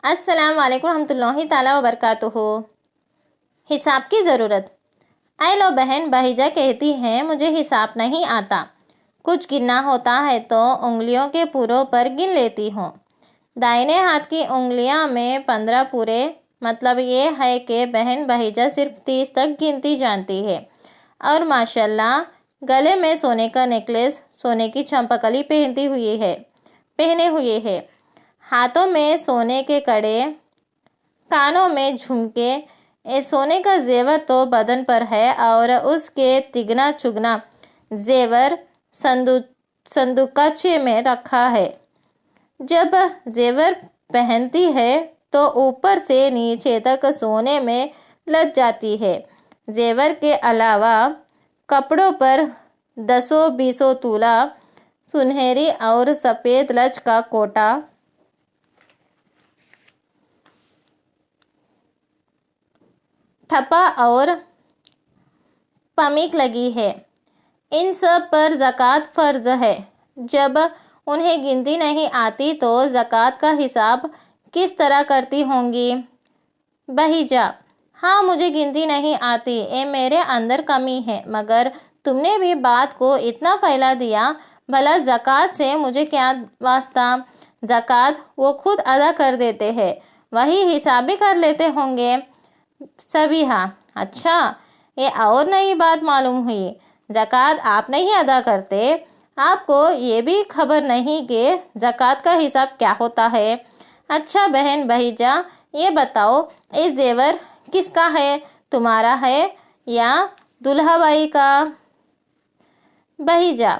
السلام علیکم ورحمۃ اللہ تعالیٰ وبرکاتہ۔ حساب کی ضرورت۔ اے لو بہن، بہیجہ کہتی ہے مجھے حساب نہیں آتا، کچھ گننا ہوتا ہے تو انگلیوں کے پوروں پر گن لیتی ہوں۔ دائنے ہاتھ کی انگلیاں میں 15 پورے، مطلب یہ ہے کہ بہن بہیجہ صرف 30 تک گنتی جانتی ہے، اور ماشاءاللہ گلے میں سونے کا نیکلیس، سونے کی چمپکلی پہنے ہوئے ہے، ہاتھوں میں سونے کے کڑے، کانوں میں جھمکے۔ سونے کا زیور تو بدن پر ہے اور اس کے تگنا چگنا زیور صندوقچے میں رکھا ہے۔ جب زیور پہنتی ہے تو اوپر سے نیچے تک سونے میں لد جاتی ہے۔ زیور کے علاوہ کپڑوں پر 10-20 تولہ سنہری اور سفید لچ کا کوٹا، ٹھپا اور پمیک لگی ہے۔ ان سب پر زکوٰۃ فرض ہے۔ جب انہیں گنتی نہیں آتی تو زکوٰۃ کا حساب کس طرح کرتی ہوں گی؟ بہیجہ: ہاں، مجھے گنتی نہیں آتی، یہ میرے اندر کمی ہے، مگر تم نے بھی بات کو اتنا پھیلا دیا، بھلا زکوٰۃ سے مجھے کیا واسطہ؟ زکوٰۃ وہ خود ادا کر دیتے ہیں، وہی حساب بھی کر لیتے ہوں گے۔ صبیحہ: اچھا، یہ اور نئی بات معلوم ہوئی، زکوٰۃ آپ نہیں ادا کرتے، آپ کو یہ بھی خبر نہیں کہ زکوٰۃ کا حساب کیا ہوتا ہے۔ اچھا بہن بہیجہ، یہ بتاؤ، یہ زیور کس کا ہے، تمہارا ہے یا دولہا بائی کا؟ بہیجہ: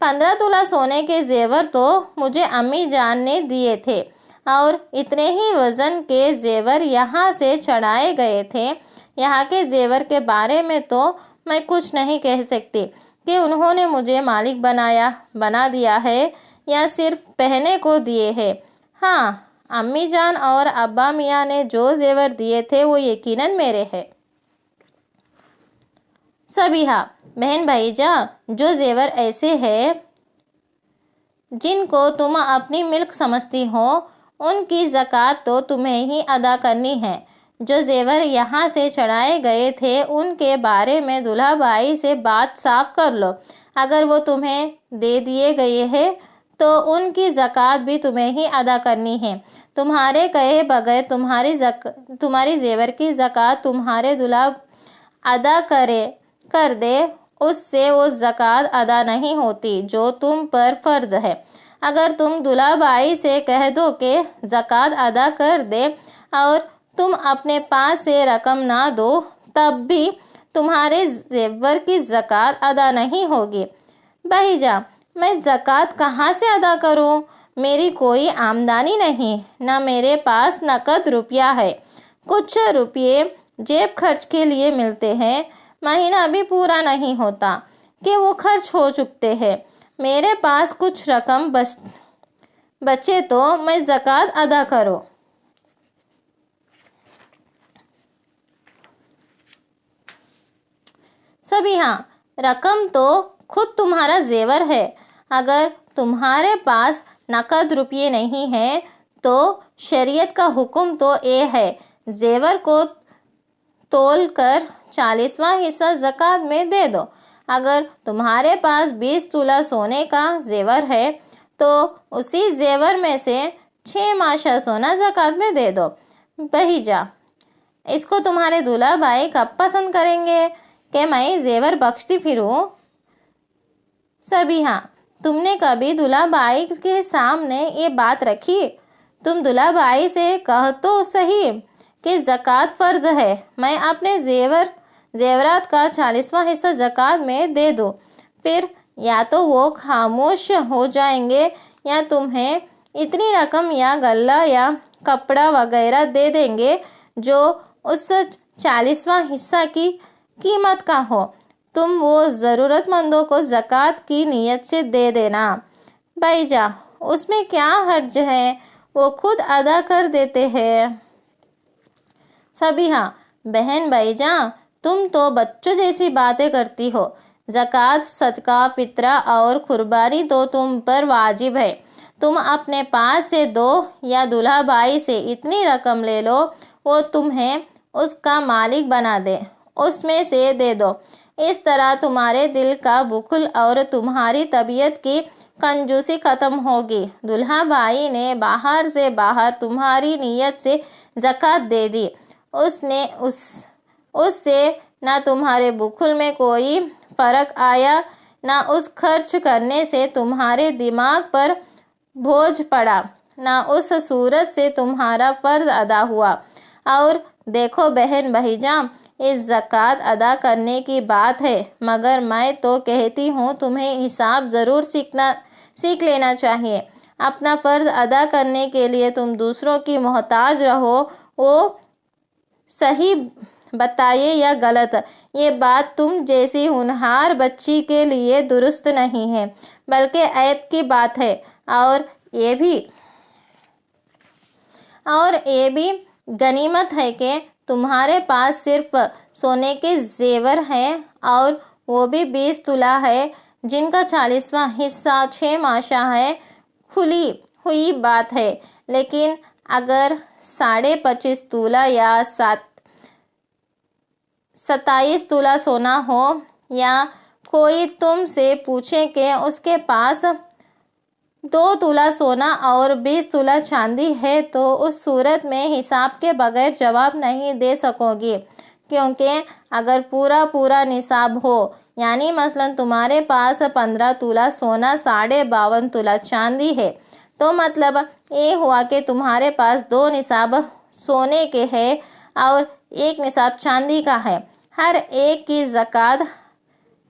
15 تولہ سونے کے زیور تو مجھے امی جان نے دیے تھے، اور اتنے ہی وزن کے زیور یہاں سے چڑھائے گئے تھے۔ یہاں کے زیور کے بارے میں تو میں کچھ نہیں کہہ سکتی کہ انہوں نے مجھے مالک بنا دیا ہے یا صرف پہننے کو دیے ہیں۔ ہاں، امی جان اور ابا میاں نے جو زیور دیے تھے وہ یقیناً میرے ہیں۔ صبیحہ: بہن بہیجہ، جو زیور ایسے ہیں جن کو تم اپنی ملک سمجھتی ہو، ان کی زکوٰۃ تو تمہیں ہی ادا کرنی ہے۔ جو زیور یہاں سے چڑھائے گئے تھے ان کے بارے میں دولہا بائی سے بات صاف کر لو، اگر وہ تمہیں دے دیے گئے ہیں تو ان کی زکوٰۃ بھی تمہیں ہی ادا کرنی ہے۔ تمہارے کہے بغیر تمہاری زیور کی زکوٰۃ تمہارے دولہا ادا کر دے، اس سے وہ زکوٰۃ ادا نہیں ہوتی جو تم پر فرض ہے۔ اگر تم دولہا بائی سے کہہ دو کہ زکوٰۃ ادا کر دے اور تم اپنے پاس سے رقم نہ دو، تب بھی تمہارے زیور کی زکوٰۃ ادا نہیں ہوگی۔ بہیجہ: میں زکوٰۃ کہاں سے ادا کروں؟ میری کوئی آمدنی نہیں، نہ میرے پاس نقد روپیہ ہے، کچھ روپیے جیب خرچ کے لیے ملتے ہیں، مہینہ بھی پورا نہیں ہوتا کہ وہ خرچ ہو چکتے ہیں۔ میرے پاس کچھ رقم بچے تو میں زکوٰۃ ادا کروں۔ صبیحہ: رقم تو خود تمہارا زیور ہے، اگر تمہارے پاس نقد روپیے نہیں ہیں تو شریعت کا حکم تو یہ ہے، زیور کو تول کر 40واں حصہ زکوٰۃ میں دے دو۔ اگر تمہارے پاس 20 تولہ سونے کا زیور ہے تو اسی زیور میں سے 6 ماشا سونا زکوٰۃ میں دے دو۔ بہیجہ: اس کو تمہارے دولہا بھائی کب پسند کریں گے کہ میں زیور بخشتی پھروں؟ صبیحہ: تم نے کبھی دولہا بھائی کے سامنے یہ بات رکھی؟ تم دولہا بھائی سے کہو تو صحیح کہ زکوٰۃ فرض ہے، میں اپنے زیورات کا 40واں حصہ زکوٰۃ میں دے دوں، پھر یا تو وہ خاموش ہو جائیں گے یا تمہیں اتنی رقم یا غلہ یا کپڑا وغیرہ دے دیں گے جو اس 40واں حصہ کی قیمت کا ہو، تم وہ ضرورت مندوں کو زکوٰۃ کی نیت سے دے دینا۔ بہیجہ: اس میں کیا حرج ہے، وہ خود ادا کر دیتے ہیں۔ صبیحہ: بہن بہیجہ، تم تو بچوں جیسی باتیں کرتی ہو، زکوٰۃ، صدقہ، فطرہ اور قربانی تو تم پر واجب ہے، تم اپنے پاس سے دو یا دلہا بھائی سے اتنی رقم لے لو وہ تمہیں اس کا مالک بنا دے، اس میں سے دے دو۔ اس طرح تمہارے دل کا بخل اور تمہاری طبیعت کی کنجوسی ختم ہوگی۔ دلہا بھائی نے باہر سے باہر تمہاری نیت سے زکوٰۃ دے دی۔ اس سے نہ تمہارے بخل میں کوئی فرق آیا، نہ اس خرچ کرنے سے تمہارے دماغ پر بوجھ پڑا، نہ اس صورت سے تمہارا فرض ادا ہوا۔ اور دیکھو بہن بھائیجان، اس زکوٰۃ ادا کرنے کی بات ہے، مگر میں تو کہتی ہوں تمہیں حساب ضرور سیکھ لینا چاہیے۔ اپنا فرض ادا کرنے کے لیے تم دوسروں کی محتاج رہو، وہ صحیح بتائے یا غلط، یہ بات تم جیسی ہونہار بچی کے لیے درست نہیں ہے، بلکہ عیب کی بات ہے۔ اور یہ بھی غنیمت ہے کہ تمہارے پاس صرف سونے کے زیور ہیں، اور وہ بھی 20 تولہ ہے، جن کا 40واں حصہ 6 ماشا ہے۔ کھلی ہوئی بات ہے، لیکن اگر 25.5 تولہ یا 27 تولہ سونا ہو، یا کوئی تم سے پوچھے کہ اس کے پاس 2 تولہ سونا اور 20 تولہ چاندی ہے، تو اس صورت میں حساب کے بغیر جواب نہیں دے سکو گی، کیونکہ اگر پورا نصاب ہو، یعنی مثلا تمہارے پاس 15 تولہ سونا 52.5 تولہ چاندی ہے، تو مطلب یہ ہوا کہ تمہارے پاس 2 نصاب سونے کے ہے اور 1 نصاب چاندی کا ہے۔ ہر ایک کی زکوٰۃ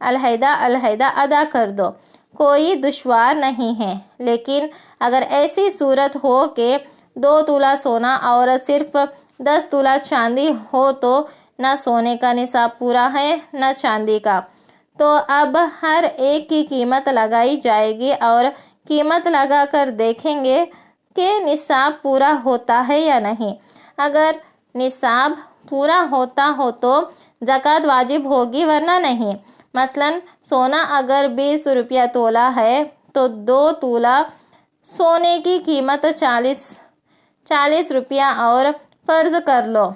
علیحدہ ادا کر دو، کوئی دشوار نہیں ہے۔ لیکن اگر ایسی صورت ہو کہ 2 تولہ سونا اور صرف 10 تولہ چاندی ہو، تو نہ سونے کا نصاب پورا ہے نہ چاندی کا، تو اب ہر ایک کی قیمت لگائی جائے گی اور قیمت لگا کر دیکھیں گے کہ نصاب پورا ہوتا ہے یا نہیں۔ اگر نصاب پورا ہوتا ہو تو زکوٰۃ واجب ہوگی، ورنہ نہیں۔ مثلا سونا اگر 20 روپیہ تولہ ہے تو 2 تولہ سونے کی قیمت 40 روپیہ، اور فرض کر لو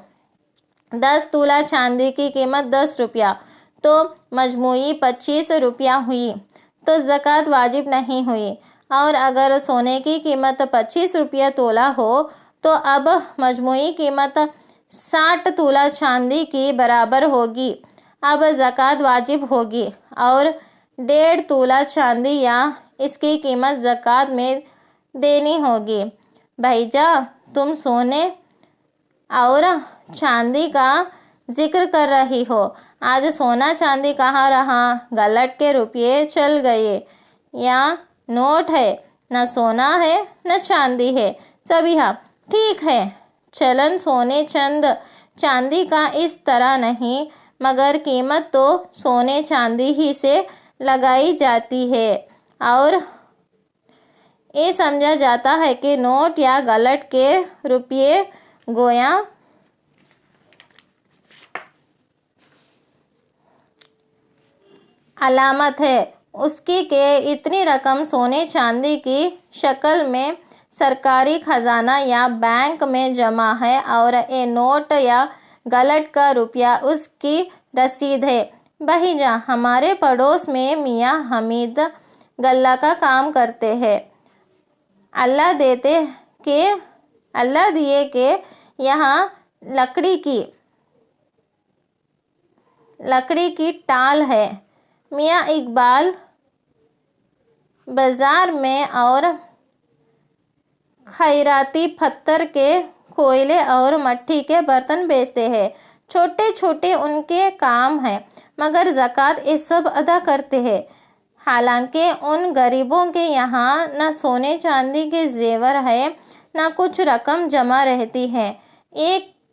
10 تولہ چاندی کی قیمت 10 روپیہ، تو مجموعی 25 روپیہ ہوئی، تو زکوٰۃ واجب نہیں ہوئی۔ اور اگر سونے کی قیمت 25 روپیہ تولہ ہو تو اب مجموعی قیمت 60 تولہ چاندی کی برابر ہوگی، اب زکوٰۃ واجب ہوگی، اور 1.5 تولہ چاندی یا اس کی قیمت زکوٰۃ میں دینی ہوگی۔ بھائیجان، تم سونے اور چاندی کا ذکر کر رہی ہو، آج سونا چاندی کہاں رہا؟ گلٹ کے روپیے چل گئے، یا نوٹ ہے، نہ سونا ہے نہ چاندی ہے۔ صبیحہ: ٹھیک ہے، چلن سونے چاندی کا اس طرح نہیں، مگر قیمت تو سونے چاندی ہی سے لگائی جاتی ہے، اور یہ سمجھا جاتا ہے کہ نوٹ یا گلٹ کے روپیے گویا علامت ہے اس کی کہ اتنی رقم سونے چاندی کی شکل میں سرکاری خزانہ یا بینک میں جمع ہے، اور یہ نوٹ یا گلٹ کا روپیہ اس کی رسید ہے۔ بھائیجان، ہمارے پڑوس میں میاں حمید غلہ کا کام کرتے ہیں۔ اللہ دیے کہ یہاں لکڑی کی ٹال ہے۔ میاں اقبال بازار میں اور خیراتی پتھر کے کوئلے اور مٹی کے برتن بیچتے ہیں۔ چھوٹے چھوٹے ان کے کام ہیں، مگر زکوٰۃ یہ سب ادا کرتے ہیں۔ حالانکہ ان غریبوں کے یہاں نہ سونے چاندی کے زیور ہے، نہ کچھ رقم جمع رہتی ہے۔ ایک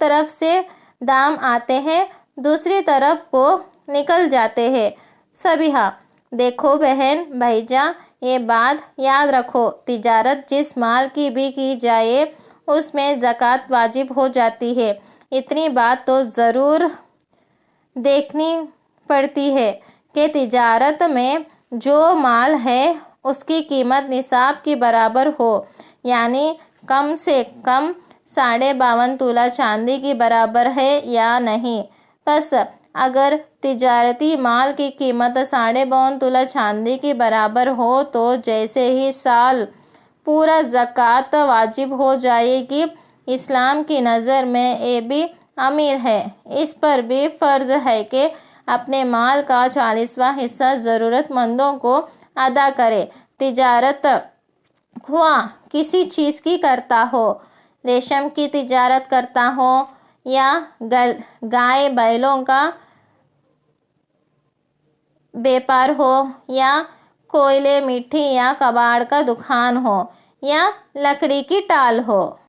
طرف سے دام آتے ہیں، دوسری طرف کو نکل جاتے ہیں۔ صبیحہ: دیکھو بہن بھائیجان، یہ بات یاد رکھو، تجارت جس مال کی بھی کی جائے اس میں زکوٰۃ واجب ہو جاتی ہے۔ اتنی بات تو ضرور دیکھنی پڑتی ہے کہ تجارت میں جو مال ہے اس کی قیمت نصاب کے برابر ہو، یعنی کم سے کم 52.5 تولہ چاندی کے برابر ہے یا نہیں۔ پس اگر تجارتی مال کی قیمت 52.5 تولہ چاندی کے برابر ہو تو جیسے ہی سال پورا زکوٰۃ واجب ہو جائے گی۔ اسلام کی نظر میں یہ بھی امیر ہے، اس پر بھی فرض ہے کہ اپنے مال کا 40واں حصہ ضرورت مندوں کو ادا کرے۔ تجارت خواہ کسی چیز کی کرتا ہو، ریشم کی تجارت کرتا ہو یا گائے بیلوں کا بیپار ہو یا کوئلے مٹی یا کباڑ کا دکان ہو یا لکڑی کی ٹال ہو۔